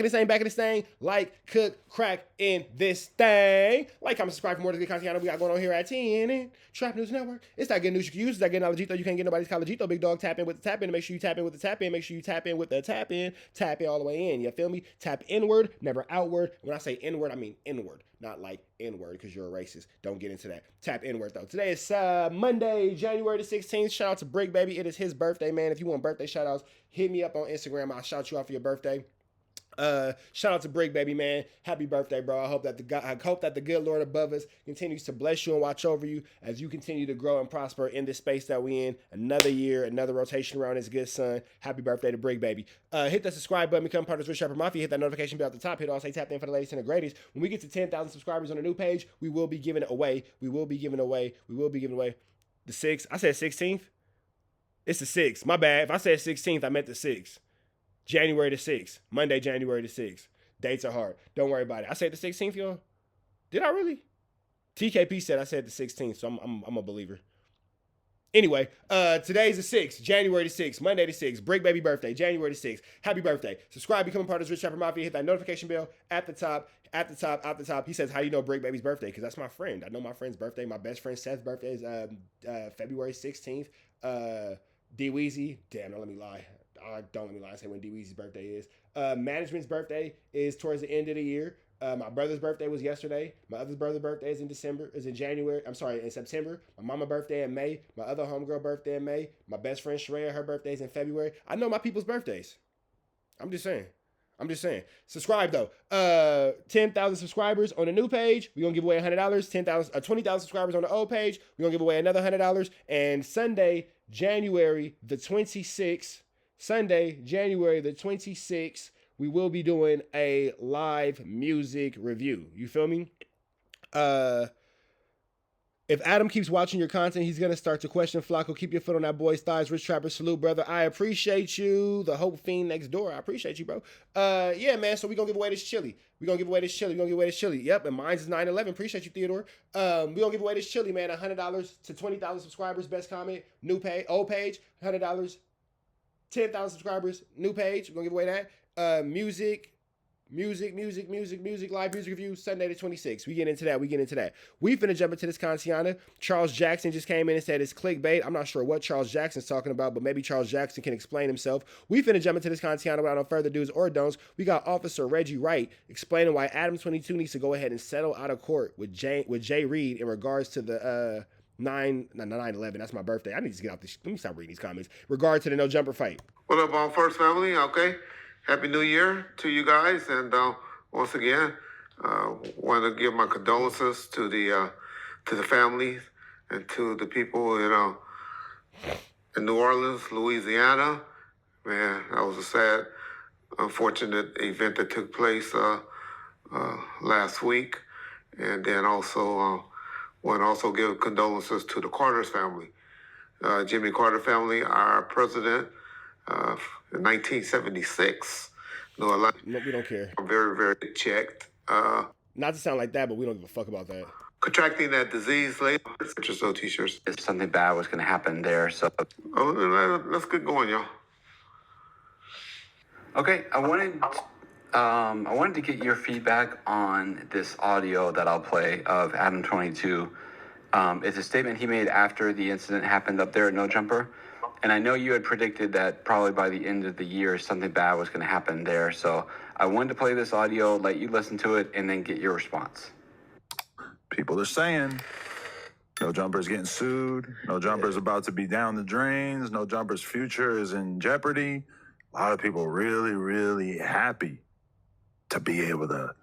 back in this thing. Like, cook, crack in this thing. Like, comment, subscribe for more of the good content we got going on here at TNN Trap News Network. It's that good news you can use. It's that good knowledge you can't get nobody's college. Big dog, tap in with the tap in. Make sure you tap in with the tap in. Make sure you tap in with the tap in. Tap in all the way in. You feel me? Tap inward, never outward. When I say inward, I mean inward, not like inward because you're a racist. Don't get into that. Tap inward though. Today is Monday, January the 16th. Shout out to Brick Baby. It is his birthday, man. If you want birthday shout outs, hit me up on Instagram. I'll shout you out for your birthday. Shout out to Brick Baby, man. Happy birthday, bro. I hope that the good Lord above us continues to bless you and watch over you as you continue to grow and prosper in this space that we in. Another year, another rotation around his good son. Happy birthday to Brick Baby. Hit that subscribe button, become part of the Rich Rapper Mafia. Hit that notification bell at the top. Hit all say tap in for the latest and the greatest. When we get to 10,000 subscribers on the new page, we will be giving it away. We will be giving away the 6th. I said 16th. It's the 6th. My bad. If I said 16th, I meant the 6th. January the 6th. Monday, January the 6th. Dates are hard. Don't worry about it. I said the 16th, y'all. Did I really? TKP said I said the 16th, so I'm a believer. Anyway, today's the 6th, January the 6th, Monday the 6th, Brick Baby birthday, January the 6th. Happy birthday. Subscribe, become a part of the Rich Rapper Mafia. Hit that notification bell at the top. He says, how do you know Brick Baby's birthday? Because that's my friend. I know my friend's birthday. My best friend Seth's birthday is February 16th. D-Weezy, damn, don't let me lie. Don't let me lie and say when D-Weezy's birthday is. Management's birthday is towards the end of the year. My brother's birthday was yesterday. My other brother's birthday is in September. My mama's birthday in May. My other homegirl birthday in May. My best friend Shreya, her birthday's in February. I know my people's birthdays. I'm just saying. Subscribe though. 10,000 subscribers on the new page, we're gonna give away $100. 20,000 subscribers on the old page, we're gonna give away another $100. And Sunday, January the 26th, we will be doing a live music review. You feel me? If Adam keeps watching your content, he's going to start to question Flakko. Keep your foot on that boy's thighs. Rich Trapper, salute, brother. I appreciate you. The Hope Fiend next door. I appreciate you, bro. Yeah, man. So we're going to give away this chili. Yep, and mine's is 9/11. Appreciate you, Theodore. We're going to give away this chili, man. $100 to 20,000 subscribers. Best comment. New page. Old page. $100. 10,000 subscribers. New page. We're going to give away that. Music, live music review, Sunday the 26th. We get into that. We finna jump into this Kantiana. Charles Jackson just came in and said it's clickbait. I'm not sure what Charles Jackson's talking about, but maybe Charles Jackson can explain himself. We finna jump into this Kantiana without no further do's or don'ts. We got Officer Reggie Wright explaining why Adam 22 needs to go ahead and settle out of court with Jay Reed in regards to the 9/11. That's my birthday. I need to get out this. Let me stop reading these comments. Regard to the no jumper fight. What up, all first family? Okay. Happy New Year to you guys, and once again, want to give my condolences to the families and to the people in New Orleans, Louisiana. Man, that was a sad, unfortunate event that took place last week, and then also want to also give condolences to the Carter's family, Jimmy Carter family, our president. In 1976. No, we don't care. I'm very, very checked. Not to sound like that, but we don't give a fuck about that. Contracting that disease later. Just so t-shirts. If something bad was going to happen there, so. Let's get going, y'all. Okay, I wanted to get your feedback on this audio that I'll play of Adam 22. It's a statement he made after the incident happened up there at No Jumper. And I know you had predicted that probably by the end of the year, something bad was going to happen there. So I wanted to play this audio, let you listen to it, and then get your response. People are saying No Jumper's getting sued. No Jumper's about to be down the drains. No Jumper's future is in jeopardy. A lot of people really, really happy to be able to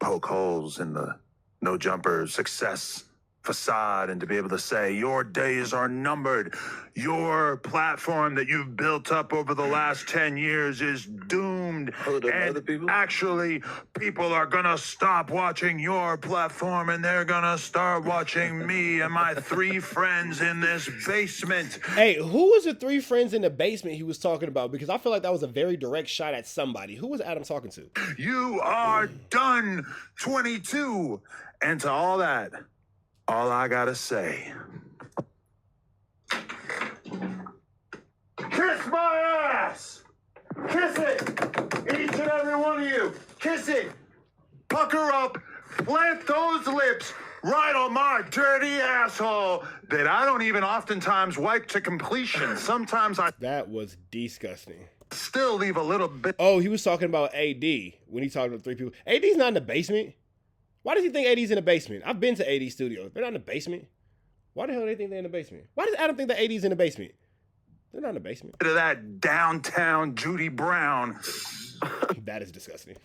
poke holes in the No Jumper success facade and to be able to say your days are numbered. Your platform that you've built up over the last 10 years is doomed. And actually, people are gonna stop watching your platform and they're gonna start watching me and my 3 friends in this basement. Hey, who was the 3 friends in the basement he was talking about? Because I feel like that was a very direct shot at somebody. Who was Adam talking to? You are done, 22. And to all that, all I gotta say, kiss my ass! Kiss it! Each and every every one of you. Kiss it. Pucker up. Plant those lips right on my dirty asshole that I don't even oftentimes wipe to completion. Sometimes I That was disgusting. still leave a little bit. Oh, he was talking about AD when he talked to 3 people. AD's not in the basement. Why does he think AD's in the basement? I've been to AD studios. They're not in the basement. Why the hell do they think they're in the basement? Why does Adam think that AD's in the basement? They're not in the basement. Of that downtown Judy Brown. That is disgusting.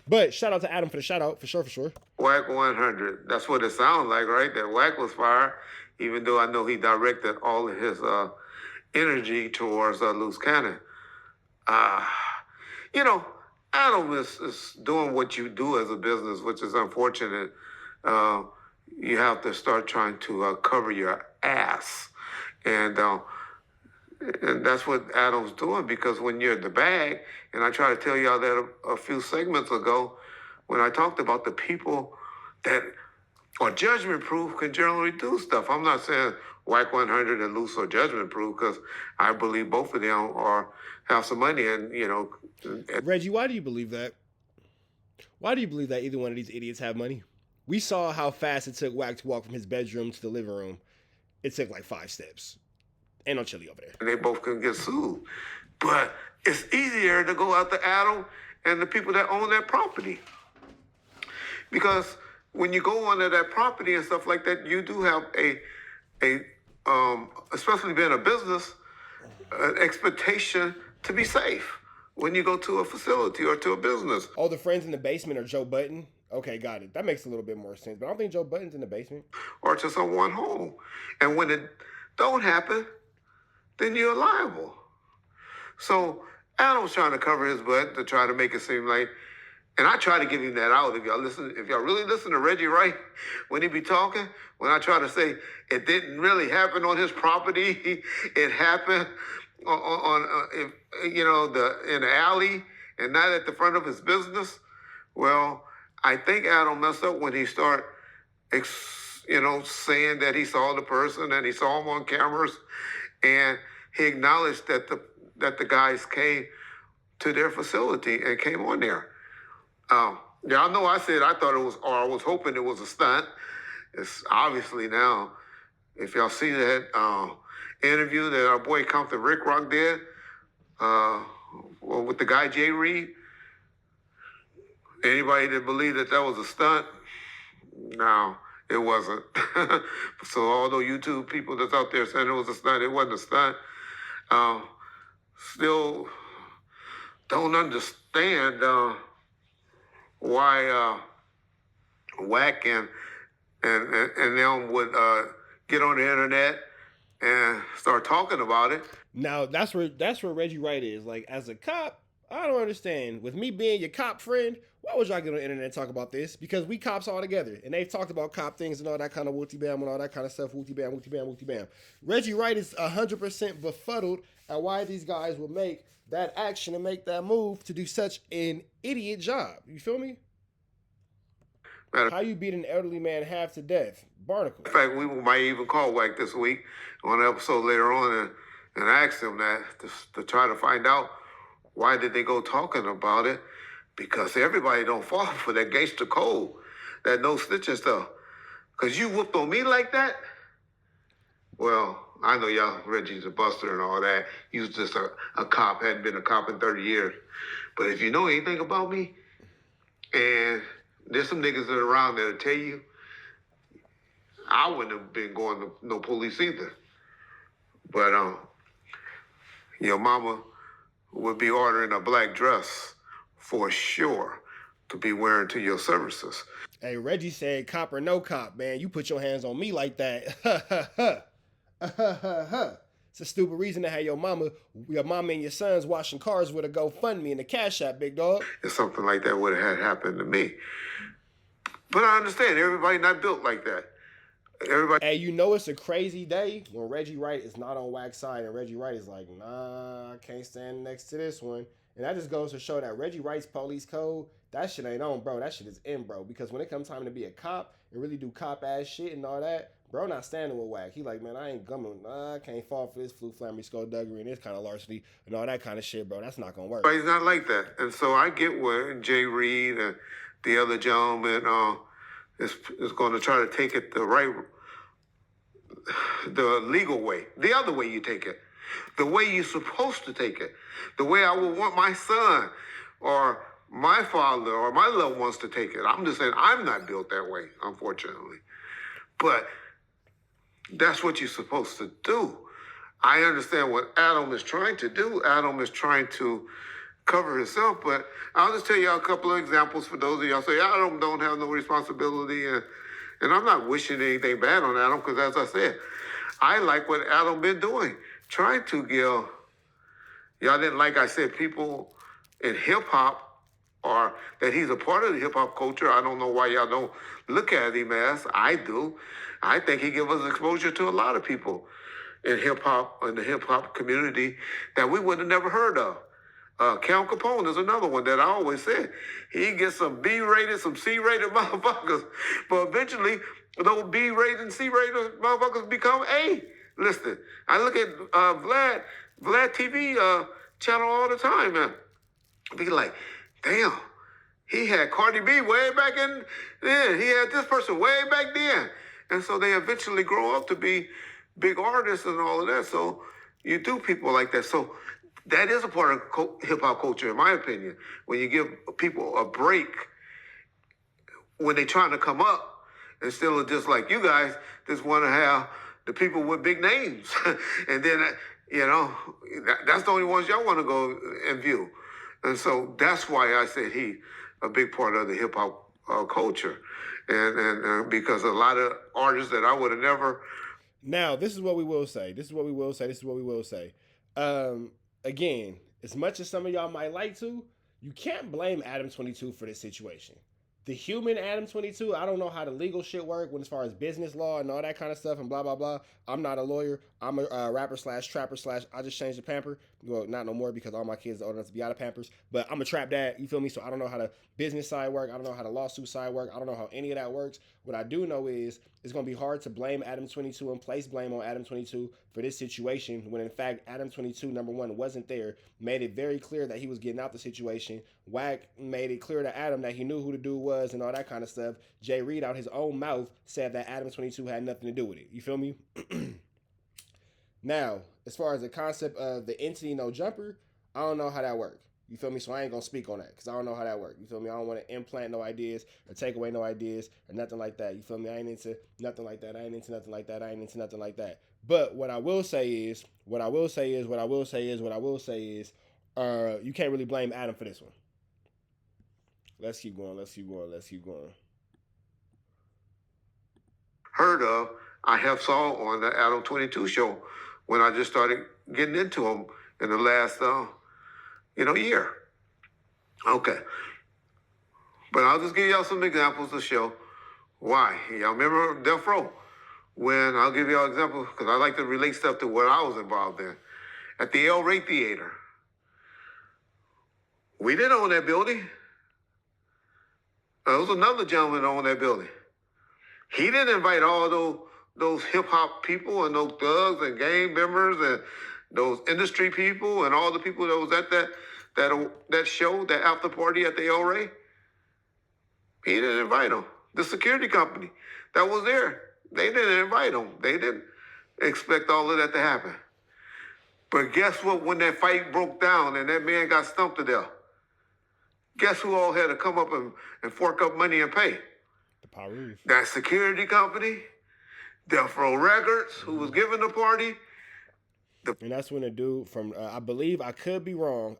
But shout out to Adam for the shout out, for sure, for sure. WACK 100. That's what it sounds like, right? That WACK was fire, even though I know he directed all of his energy towards Loose Cannon. You know, Adam is doing what you do as a business, which is unfortunate. You have to start trying to cover your ass. And that's what Adam's doing, because when you're in the bag, and I try to tell y'all that a few segments ago, when I talked about the people that are judgment proof can generally do stuff. I'm not saying WACK 100 and Loose are judgment proof, because I believe both of them have some money, and you know. Reggie, why do you believe that? Why do you believe that either one of these idiots have money? We saw how fast it took WACK to walk from his bedroom to the living room. It took like 5 steps. Ain't no chili over there. And they both can get sued. But it's easier to go after Adam and the people that own that property. Because when you go onto that property and stuff like that, you do have especially being a business, an expectation to be safe when you go to a facility or to a business. Oh, the friends in the basement are Joe Button? Okay, got it. That makes a little bit more sense. But I don't think Joe Button's in the basement. Or to someone home. And when it don't happen, then you're liable. So Adam's trying to cover his butt to try to make it seem like, and I try to give him that out. If y'all really listen to Reggie Wright when he be talking, when I try to say it didn't really happen on his property, it happened in the alley and not at the front of his business. Well, I think Adam messed up when he started, saying that he saw the person and he saw him on cameras, and he acknowledged that the guys came to their facility and came on there. Y'all know I said I thought it was, or I was hoping it was a stunt. It's obviously now, if y'all see that interview that our boy Compton Rick Rock did with the guy Jay Reed, anybody that believed that was a stunt, no, it wasn't. So although YouTube people that's out there saying it was a stunt, it wasn't a stunt. Still don't understand why WACK and them would get on the internet and start talking about it. Now that's where Reggie Wright is. Like, as a cop, I don't understand. With me being your cop friend, why would y'all get on the internet and talk about this? Because we cops all together, and they've talked about cop things and all that kind of wooty bam and all that kind of stuff. Wooty bam, wooty bam, wooty bam. Reggie Wright is 100% befuddled at why these guys would make that action and make that move to do such an idiot job. You feel me? How you beat an elderly man half to death? Barnacle. In fact, we might even call WACK this week on an episode later on and ask them that to try to find out why did they go talking about it. Because everybody don't fall for that gangster code, that no snitching stuff. Because you whooped on me like that? Well, I know y'all, Reggie's a buster and all that. He was just a cop, hadn't been a cop in 30 years. But if you know anything about me, and there's some niggas that are around there to tell you, I wouldn't have been going to no police either. But your mama would be ordering a black dress for sure to be wearing to your services. Hey, Reggie said, cop or no cop, man, you put your hands on me like that. It's a stupid reason to have your mama and your sons washing cars with a GoFundMe and a Cash App, big dog. If something like that would have had happened to me. But I understand, everybody not built like that. Everybody. Hey, you know it's a crazy day when Reggie Wright is not on WACK's side and Reggie Wright is like, nah, I can't stand next to this one. And that just goes to show that Reggie Wright's police code, that shit ain't on, bro. That shit is in, bro. Because when it comes time to be a cop and really do cop-ass shit and all that, Bro not standing with WACK. He like, man, I ain't coming. I can't fall for this fluke, flammy, skullduggery, and this kind of larceny and all that kind of shit, bro. That's not gonna work. But he's not like that. And so I get where Jay Reed and the other gentleman is going to try to take it the legal way, the other way you take it, the way you're supposed to take it, the way I would want my son or my father or my loved ones to take it. I'm just saying I'm not built that way, unfortunately. But that's what you're supposed to do. I understand what Adam is trying to do. Adam is trying to cover himself, but I'll just tell you a couple of examples for those of y'all say Adam don't have no responsibility, and I'm not wishing anything bad on Adam, because as I said, I like what Adam been doing, trying to give, y'all didn't like I said people in hip hop, or that he's a part of the hip hop culture. I don't know why y'all don't look at him as I do. I think he gives us exposure to a lot of people in hip hop, in the hip hop community, that we would have never heard of. Count Capone is another one that I always said. He gets some B-rated, some C-rated motherfuckers, but eventually those B-rated and C-rated motherfuckers become A-listed. I look at Vlad TV channel all the time, man. Be like, damn, he had Cardi B way back in then. He had this person way back then. And so they eventually grow up to be big artists and all of that. So you do people like that. So that is a part of hip-hop culture, in my opinion, when you give people a break when they're trying to come up, instead of just like you guys just want to have the people with big names. And then, that's the only ones y'all want to go and view. And so that's why I said he a big part of the hip-hop culture. And because a lot of artists that I would have never... Now, this is what we will say. Again, as much as some of y'all might like to, you can't blame Adam 22 for this situation. The human Adam 22, I don't know how the legal shit work when as far as business law and all that kind of stuff and blah, blah, blah. I'm not a lawyer. I'm a rapper / trapper / I just changed the pamper. Well, not no more because all my kids are old enough to be out of Pampers. But I'm a trap dad, you feel me? So I don't know how the business side work. I don't know how the lawsuit side work. I don't know how any of that works. What I do know is it's going to be hard to blame Adam 22 and place blame on Adam 22 for this situation when in fact Adam 22, number one, wasn't there, made it very clear that he was getting out the situation. WACK made it clear to Adam that he knew who the dude was and all that kind of stuff. Jay Reed out his own mouth said that Adam 22 had nothing to do with it. You feel me? Now, as far as the concept of the entity no jumper, I don't know how that works. You feel me? So I ain't going to speak on that because I don't know how that works. You feel me? I don't want to implant no ideas or take away no ideas or nothing like that. You feel me? I ain't into nothing like that. But what I will say is, you can't really blame Adam for this one. Let's keep going. Heard of, I have saw on the Adam 22 show when I just started getting into him in the last, year. Okay. But I'll just give y'all some examples to show why. Y'all remember Death Row? When I'll give y'all examples, because I like to relate stuff to what I was involved in. At the El Rey Theater. We didn't own that building. There was another gentleman that owned that building. He didn't invite all those hip-hop people and those thugs and gang members and those industry people and all the people that was at that show, that after party at the El Rey. He didn't invite them. The security company that was there, they didn't invite them. They didn't expect all of that to happen. But guess what? When that fight broke down and that man got stumped to death, guess who all had to come up and fork up money and pay? The Paris. That security company, Death Row Records, who was giving the party. And that's when a dude from, I believe, I could be wrong,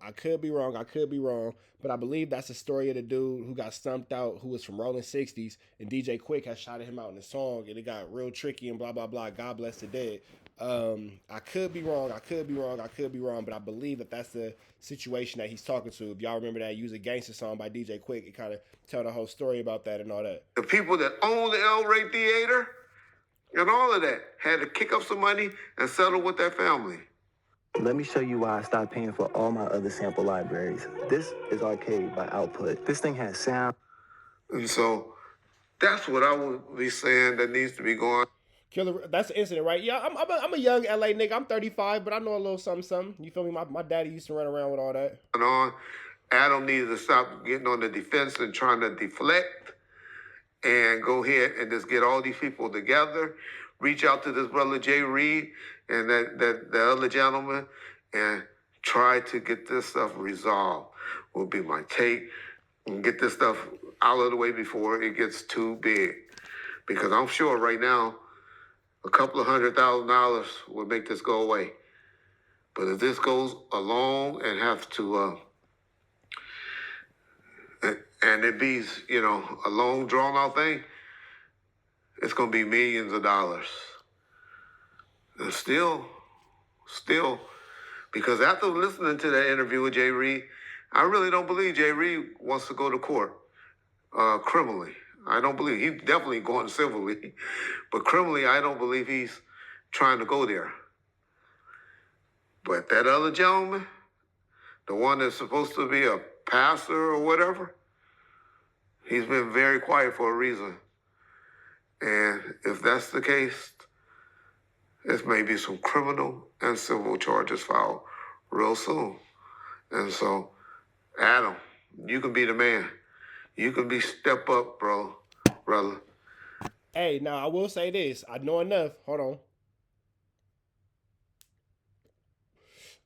but I believe that's the story of the dude who got stumped out, who was from Rolling 60s, and DJ Quick had shouted him out in the song, and it got real tricky and blah, blah, blah, God bless the dead. I could be wrong, but I believe that that's the situation that he's talking to. If y'all remember that Use a Gangster song by DJ Quick, it kind of tell the whole story about that and all that. The people that own the El Rey Theater and all of that had to kick up some money and settle with their family. Let me show you why I stopped paying for all my other sample libraries. This is Arcade by Output. This thing has sound. And so that's what I would be saying that needs to be going. Killer, that's the incident, right? Yeah, I'm a young LA nigga. I'm 35, but I know a little something. You feel me? My daddy used to run around with all that. On. Adam needed to stop getting on the defense and trying to deflect and go ahead and just get all these people together, reach out to this brother Jay Reed and the other gentleman and try to get this stuff resolved will be my take and get this stuff out of the way before it gets too big. Because I'm sure right now, a couple of $100,000 would make this go away. But if this goes along and have to, and it be, a long drawn out thing, it's going to be millions of dollars. And still, because after listening to that interview with Jay Reed, I really don't believe Jay Reed wants to go to court criminally. I don't believe he's definitely going civilly, but criminally, I don't believe he's trying to go there. But that other gentleman, the one that's supposed to be a pastor or whatever, he's been very quiet for a reason. And if that's the case, there's maybe some criminal and civil charges filed real soon. And so, Adam, you can be the man. You can be step up, brother. Hey, now I will say this. I know enough. Hold on.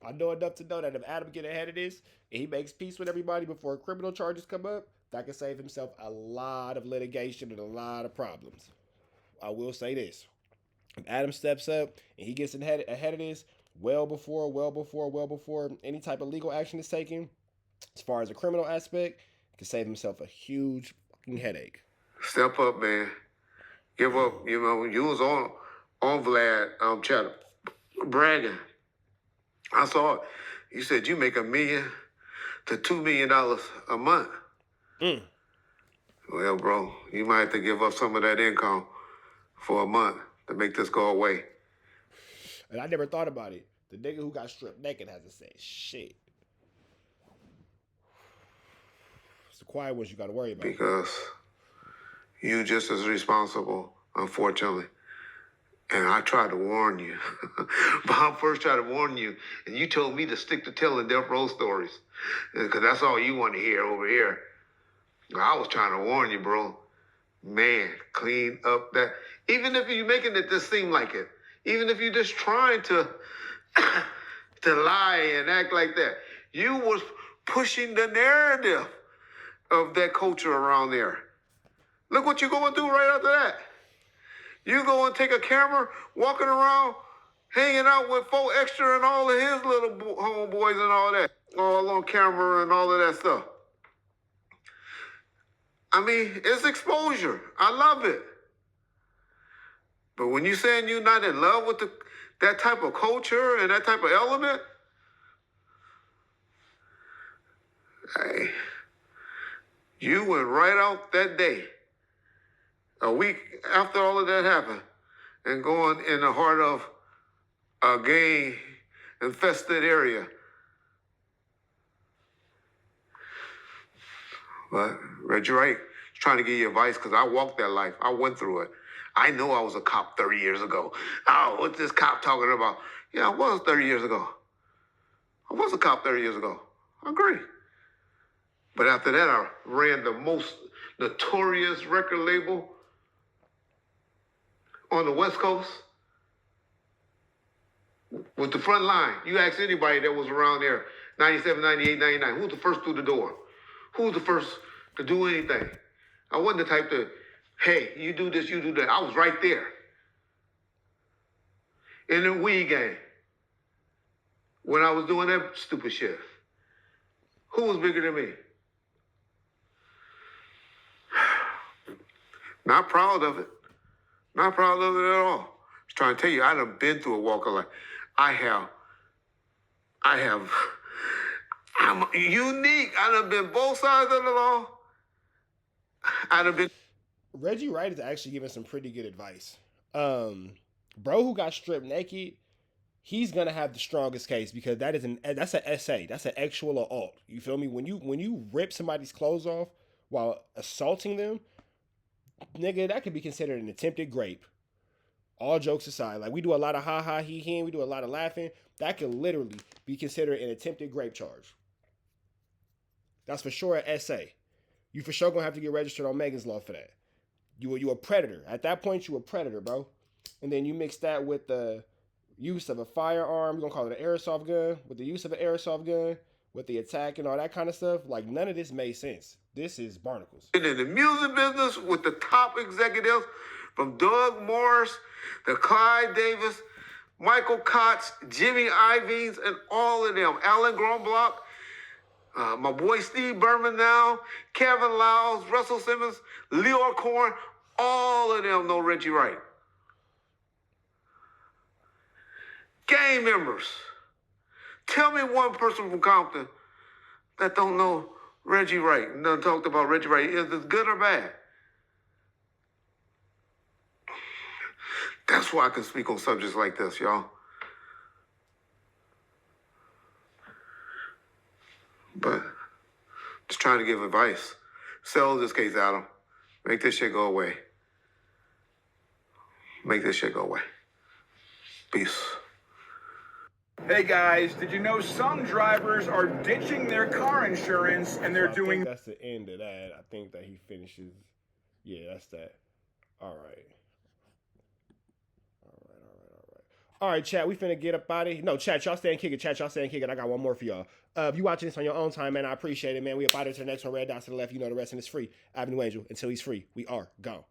I know enough to know that if Adam get ahead of this and he makes peace with everybody before criminal charges come up, that can save himself a lot of litigation and a lot of problems. I will say this. If Adam steps up and he gets ahead of this well before any type of legal action is taken, as far as the criminal aspect, it can save himself a huge fucking headache. Step up, man. Give up. You was on Vlad chat bragging. I saw it. You said you make $1 million to $2 million a month. Well, bro, you might have to give up some of that income for a month to make this go away. And I never thought about it. The nigga who got stripped naked hasn't said shit. It's the quiet ones you got to worry about. Because you just as responsible, unfortunately. And I tried to warn you. But I first tried to warn you, and you told me to stick to telling death row stories. Because that's all you want to hear over here. I was trying to warn you, bro. Man, clean up that. Even if you're making it just seem like it. Even if you're just trying to lie and act like that. You was pushing the narrative of that culture around there. Look what you're going to do right after that. You go and take a camera, walking around, hanging out with 4Extra and all of his little homeboys and all that. All on camera and all of that stuff. I mean, it's exposure. I love it. But when you're saying you're not in love with that type of culture and that type of element, hey, you went right out that day, a week after all of that happened, and going in the heart of a gang-infested area. But Reggie Wright is trying to give you advice because I walked that life. I went through it. I know I was a cop 30 years ago. Oh, what's this cop talking about? Yeah, I was 30 years ago. I was a cop 30 years ago. I agree. But after that, I ran the most notorious record label on the West Coast with the front line. You ask anybody that was around there, 97, 98, 99, who's the first through the door? Who's the first to do anything? I wasn't the type to, hey, you do this, you do that. I was right there. In the weed game. When I was doing that stupid shit. Who was bigger than me? Not proud of it. Not proud of it at all. I was trying to tell you, I done been through a walk of life. I'm unique. I done been both sides of the law. I done been. Reggie Wright is actually giving some pretty good advice. Bro who got stripped naked, he's gonna have the strongest case because that's an SA. That's an actual assault. You feel me? When you rip somebody's clothes off while assaulting them, nigga, that could be considered an attempted rape. all jokes aside, like we do a lot of ha ha he he, we do a lot of laughing. That could literally be considered an attempted grape charge. That's for sure an essay. You for sure gonna have to get registered on Megan's Law for that. You a predator. At that point, you a predator, bro. And then you mix that with the use of a firearm. We're gonna call it an airsoft gun. With the use of an airsoft gun, with the attack and all that kind of stuff. Like, none of this made sense. This is barnacles. In the music business with the top executives from Doug Morris to Clyde Davis, Michael Kotz, Jimmy Iovine, and all of them. Alan Gromblock, my boy Steve Berman now, Kevin Lyles, Russell Simmons, Leor Korn, all of them know Reggie Wright. Gang members, tell me one person from Compton that don't know Reggie Wright and done talked about Reggie Wright. Is it good or bad? That's why I can speak on subjects like this, y'all. But just trying to give advice. Settle this case, Adam. Make this shit go away. Make this shit go away. Peace. Hey guys, did you know some drivers are ditching their car insurance and they're doing... That's the end of that. I think that he finishes. Yeah, that's that. All right. All right, chat, we finna get up out of here. No, chat, y'all stay and kick it. Chat, y'all stay and kick it. I got one more for y'all. If you watching this on your own time, man, I appreciate it, man. We up out of here to the next one. Red dots to the left. You know the rest, and it's free. Avenue Angel. Until he's free, we are gone.